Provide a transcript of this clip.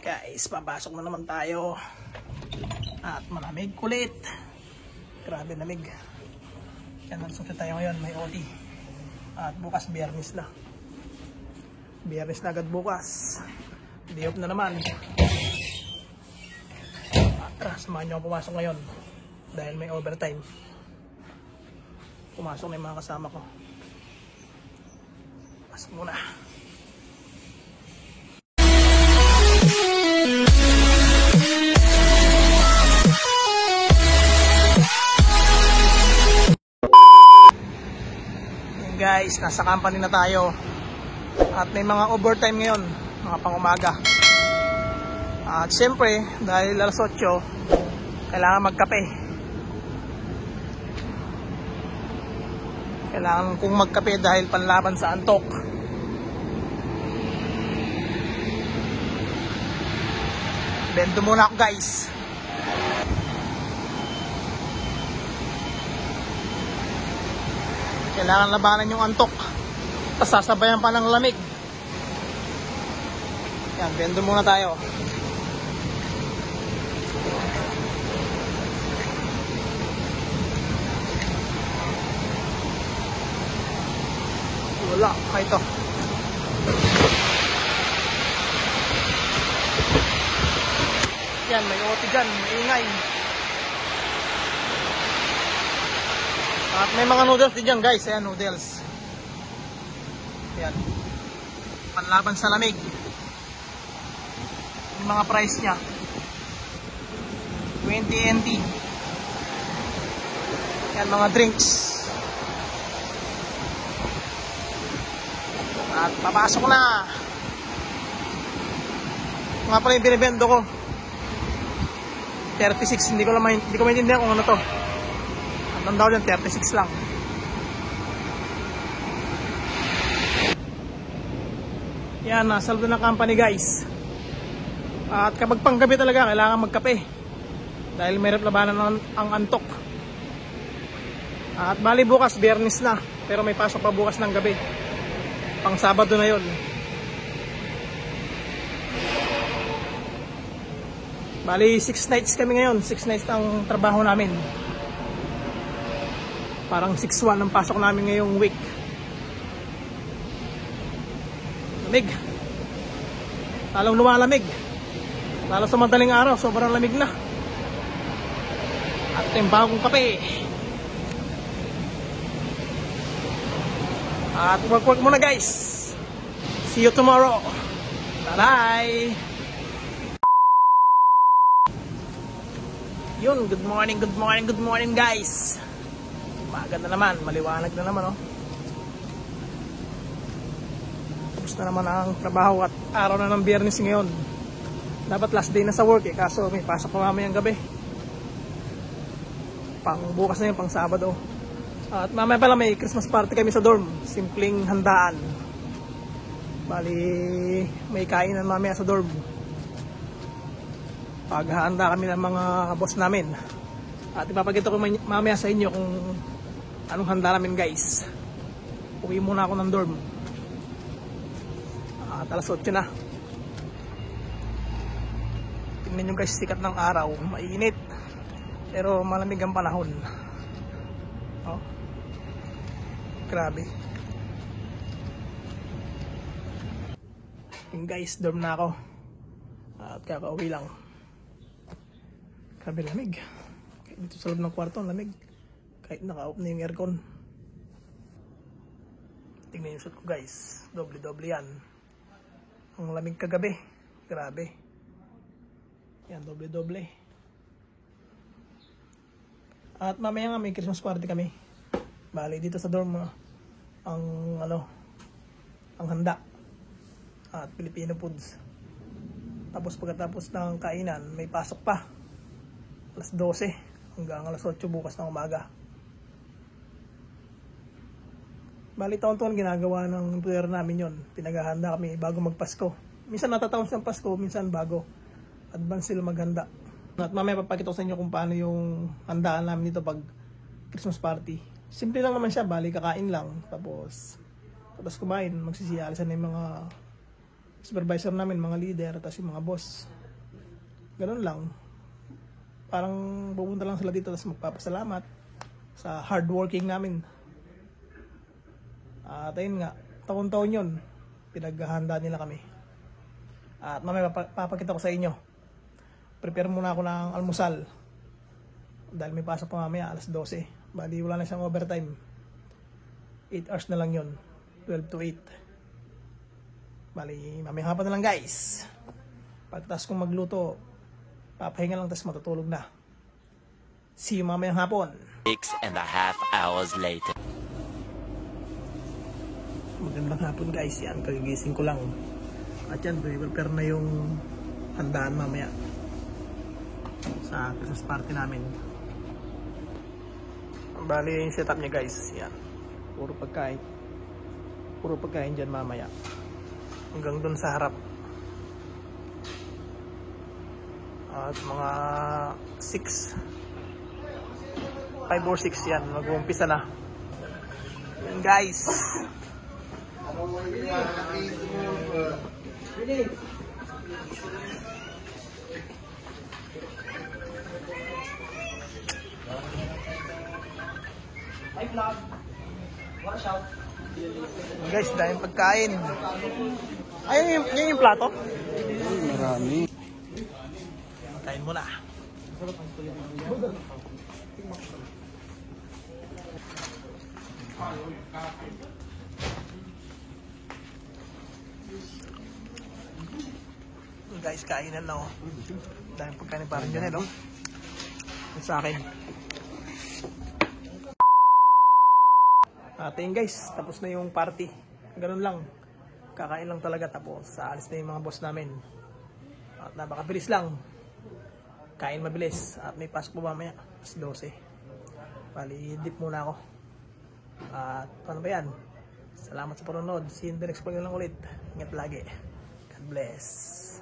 Guys, papasok na naman tayo. At malamig kulit. Grabe lamig. Kaya nagsusunod tayo ngayon, may OT. At bukas Biyernes na. Biyernes na agad bukas. Day off na naman. At tara, samahan nyo ako pumasok ngayon. Dahil may overtime. Pumasok na yung mga kasama ko. Pasok muna. Guys, nasa company na tayo at may mga overtime ngayon, mga pang-umaga. At syempre, dahil alas 8, kailangan magkape. Kailangan kong magkape dahil panlaban sa antok. Bendo muna ako, guys. Kailangan labanan yung antok. Tapos sasabayan pa ng lamig. Yan, bendo muna tayo. Wala, ito. Yan, may OT dyan, may ingay. At may mga noodles din dyan, guys. Ayan, noodles. Ayan. Panlaban sa lamig. Yung mga price nya 20 NT. Ayan, mga drinks. At papasok na. Mga pala yung binibendo ko 36. Hindi ko maintindihan kung ano to. Ang daw dyan, 36 lang. Yan, nasaldo ng company, guys. At kapag panggabi talaga, kailangan magkape. Dahil mayroon labanan ang antok. At bali bukas, Biyernes na. Pero may pasok pa bukas ng gabi. Pang Sabado na yon. Bali 6 nights kami ngayon. 6 nights ang trabaho namin. Parang 6-1 ang pasok namin ngayong week. Lamig. Lalong lumalamig. Lalo sa madaling araw, sobrang lamig na. At yung bagong kape. At work muna, guys. See you tomorrow. Bye-bye. Yun, good morning, guys. Umaga na naman, maliwanag na naman, oh. Tapos na naman ang trabaho at araw na ng Biyernes ngayon. Dapat last day na sa work kaso may pasok pa mamayang gabi. Pang bukas na yun, pang Sabado. At mamaya pala may Christmas party kami sa dorm. Simpleng handaan. Bali, may kainan mamaya sa dorm. Paghahanda kami ng mga boss namin. At ipapakita ko mamaya sa inyo kung anong handa namin, guys. Uwi muna ako ng dorm. At alas 8 na. Tingnan nyo, guys, sikat ng araw. Mainit. Pero malamig ang panahon. Oh. Grabe. Yung guys, dorm na ako. At kakauwi lang. Grabe lamig. Dito sa loob ng kwarto, lamig. Kahit naka-off na yung aircon. Tingnan yung suit ko, guys. Doble-doble yan. Ang lamig kagabi. Grabe. Yan, doble-doble. At mamaya nga may Christmas party kami. Bali, dito sa dorm, ang handa. At Filipino foods. Tapos pagkatapos ng kainan, may pasok pa. Alas 12 hanggang alas 8 bukas ng umaga. Bali, taon-taon ginagawa ng employer namin yon. Pinaghahanda kami bago magpasko. Minsan natatapos ng Pasko, minsan bago. Advance sila maghanda. At mamaya papakita ko sa inyo kung paano yung handaan namin dito pag Christmas party. Simple lang naman siya, bali kakain lang. Tapos kumain, magsisiyalisan na yung mga supervisor namin, mga leader, tapos yung mga boss. Ganun lang. Parang pupunta lang sila dito tapos magpapasalamat sa hardworking namin. At ayun nga, taon-taon yun, pinaghahanda nila kami. At mamaya papakita ko sa inyo. Prepare muna ako ng almusal. Dahil may pasok pa mamaya, alas 12. Bali, wala na siyang overtime. 8 hours na lang yun. 12 to 8. Bali, mamaya hapon na lang guys. Pagtas kong magluto, papahinga lang tapos matutulog na. See you mamayang hapon. 6.5 hours later. Magandang hapon guys, yan, kagigising ko lang. At yan, prepare na yung handaan mamaya sa Christmas party namin. Bali yung setup niya guys, yan. Puro pagkain. Puro pagkain dyan mamaya. Hanggang dun sa harap. At mga 6 5 or 6 yan, mag-uumpisa na. Yan guys. Hi vlog. Watch out. Guys, dahil pagkain. Ayun yung plato. Marami. Kain muna. Guys, kainan na oh. Dahil pagkain parang yun no? Sa akin. Atin guys, tapos na yung party. Ganun lang. Kakain lang talaga tapos aalis na yung mga boss namin. At napakabilis lang. Kain mabilis. At may pasok pa mamaya. Mas 12. Bali, dip muna ako. At paano ba yan? Salamat sa panonood. See you in the next vlog lang ulit. Ingat lagi. God bless.